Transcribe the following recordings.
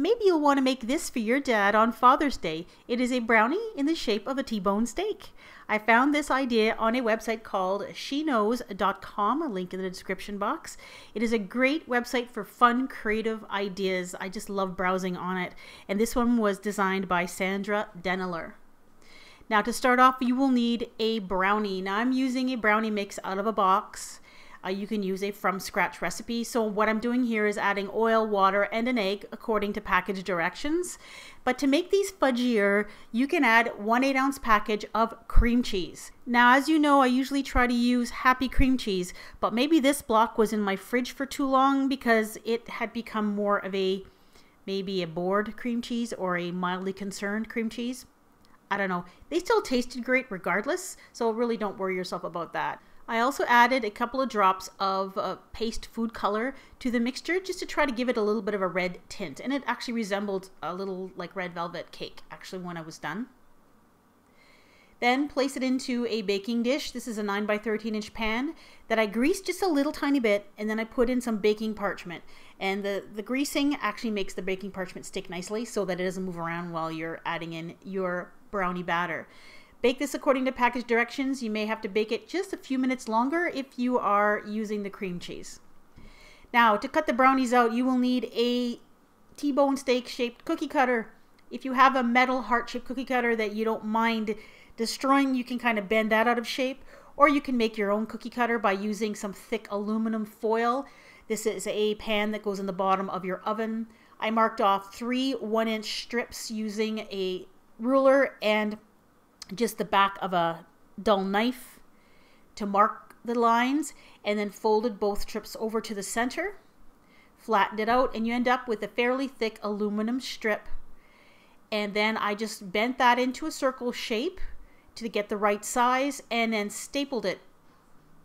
maybe you'll want to make this for your dad on Father's Day. It is a brownie in the shape of a T-bone steak. I found this idea on a website called sheknows.com, a link in the description box. It is a great website for fun, creative ideas. I just love browsing on it. And this one was designed by Sandra Denneler. Now to start off, you will need a brownie. Now I'm using a brownie mix out of a box. You can use a from scratch recipe. So what I'm doing here is adding oil, water, and an egg according to package directions. But to make these fudgier, you can add 1/8 ounce package of cream cheese. Now, as you know, I usually try to use Happy cream cheese, but maybe this block was in my fridge for too long because it had become more of maybe a bored cream cheese or a mildly concerned cream cheese. I don't know. They still tasted great regardless, so really don't worry yourself about that. I also added a couple of drops of paste food color to the mixture just to try to give it a little bit of a red tint. And it actually resembled a little like red velvet cake actually when I was done. Then place it into a baking dish. This is a 9 by 13 inch pan that I greased just a little tiny bit, and then I put in some baking parchment. And the greasing actually makes the baking parchment stick nicely so that it doesn't move around while you're adding in your brownie batter. Bake this according to package directions. You may have to bake it just a few minutes longer if you are using the cream cheese. Now, to cut the brownies out, you will need a T-bone steak shaped cookie cutter. If you have a metal heart-shaped cookie cutter that you don't mind destroying, you can kind of bend that out of shape, or you can make your own cookie cutter by using some thick aluminum foil. This is a pan that goes in the bottom of your oven. I marked off 3 1-inch strips using a ruler and just the back of a dull knife to mark the lines, and then folded both strips over to the center, flattened it out, and you end up with a fairly thick aluminum strip. And then I just bent that into a circle shape to get the right size, and then stapled it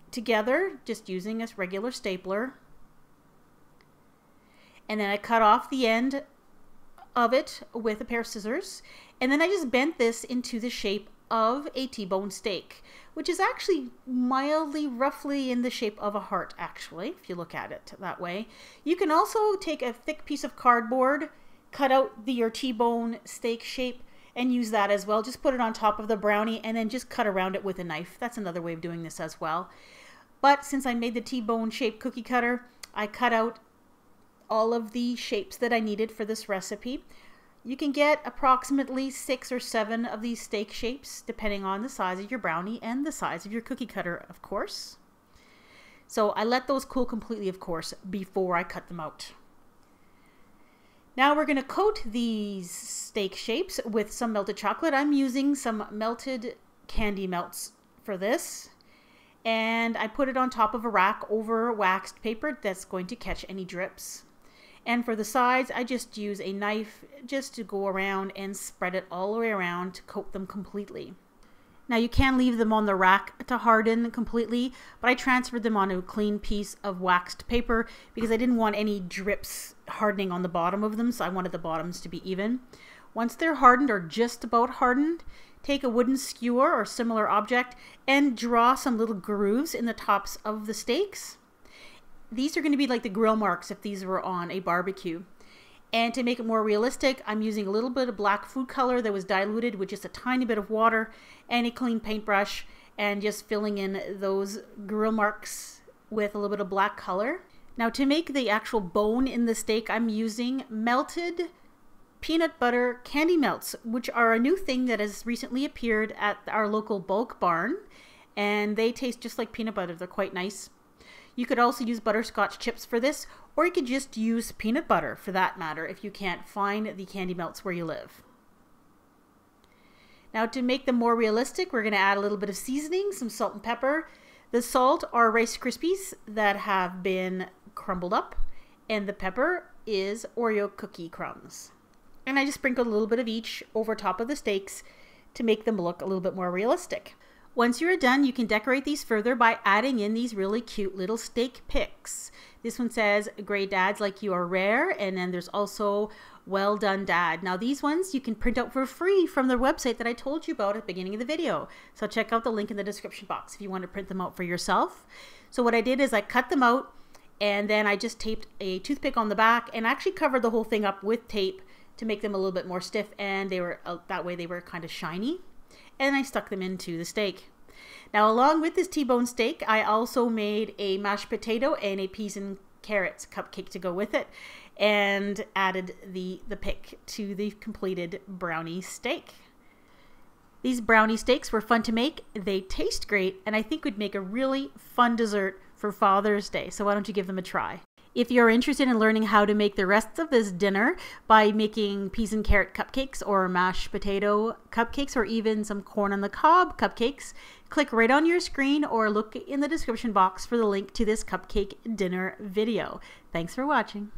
together just using a regular stapler. And then I cut off the end of it with a pair of scissors, and then I just bent this into the shape of a T-bone steak, which is actually mildly, roughly in the shape of a heart, actually, if you look at it that way. You can also take a thick piece of cardboard, cut out your T-bone steak shape, and use that as well. Just put it on top of the brownie and then just cut around it with a knife. That's another way of doing this as well. But since I made the T-bone shaped cookie cutter, I cut out all of the shapes that I needed for this recipe. You can get approximately 6 or 7 of these steak shapes depending on the size of your brownie and the size of your cookie cutter, of course. So I let those cool completely, of course, before I cut them out. Now we're going to coat these steak shapes with some melted chocolate. I'm using some melted candy melts for this. And I put it on top of a rack over waxed paper that's going to catch any drips. And for the sides, I just use a knife just to go around and spread it all the way around to coat them completely. Now you can leave them on the rack to harden completely, but I transferred them onto a clean piece of waxed paper because I didn't want any drips hardening on the bottom of them, so I wanted the bottoms to be even. Once they're hardened or just about hardened, take a wooden skewer or similar object and draw some little grooves in the tops of the steaks. These are going to be like the grill marks if these were on a barbecue. And to make it more realistic, I'm using a little bit of black food color that was diluted with just a tiny bit of water and a clean paintbrush, and just filling in those grill marks with a little bit of black color. Now to make the actual bone in the steak, I'm using melted peanut butter candy melts, which are a new thing that has recently appeared at our local bulk barn, and they taste just like peanut butter. They're quite nice. You could also use butterscotch chips for this, or you could just use peanut butter for that matter if you can't find the candy melts where you live. Now to make them more realistic, we're going to add a little bit of seasoning, some salt and pepper. The salt are Rice Krispies that have been crumbled up, and the pepper is Oreo cookie crumbs. And I just sprinkled a little bit of each over top of the steaks to make them look a little bit more realistic. Once you're done, you can decorate these further by adding in these really cute little steak pics. This one says, "Great dads like you are rare," and then there's also "Well done, Dad." Now these ones you can print out for free from the website that I told you about at the beginning of the video. So check out the link in the description box if you want to print them out for yourself. So what I did is I cut them out, and then I just taped a toothpick on the back and actually covered the whole thing up with tape to make them a little bit more stiff, and they were that way they were kind of shiny. And I stuck them into the steak. Now, along with this T-bone steak, I also made a mashed potato and a peas and carrots cupcake to go with it, and added the pick to the completed brownie steak. These brownie steaks were fun to make, they taste great, and I think would make a really fun dessert for Father's Day, so why don't you give them a try? If you're interested in learning how to make the rest of this dinner by making peas and carrot cupcakes or mashed potato cupcakes or even some corn on the cob cupcakes, click right on your screen or look in the description box for the link to this cupcake dinner video. Thanks for watching.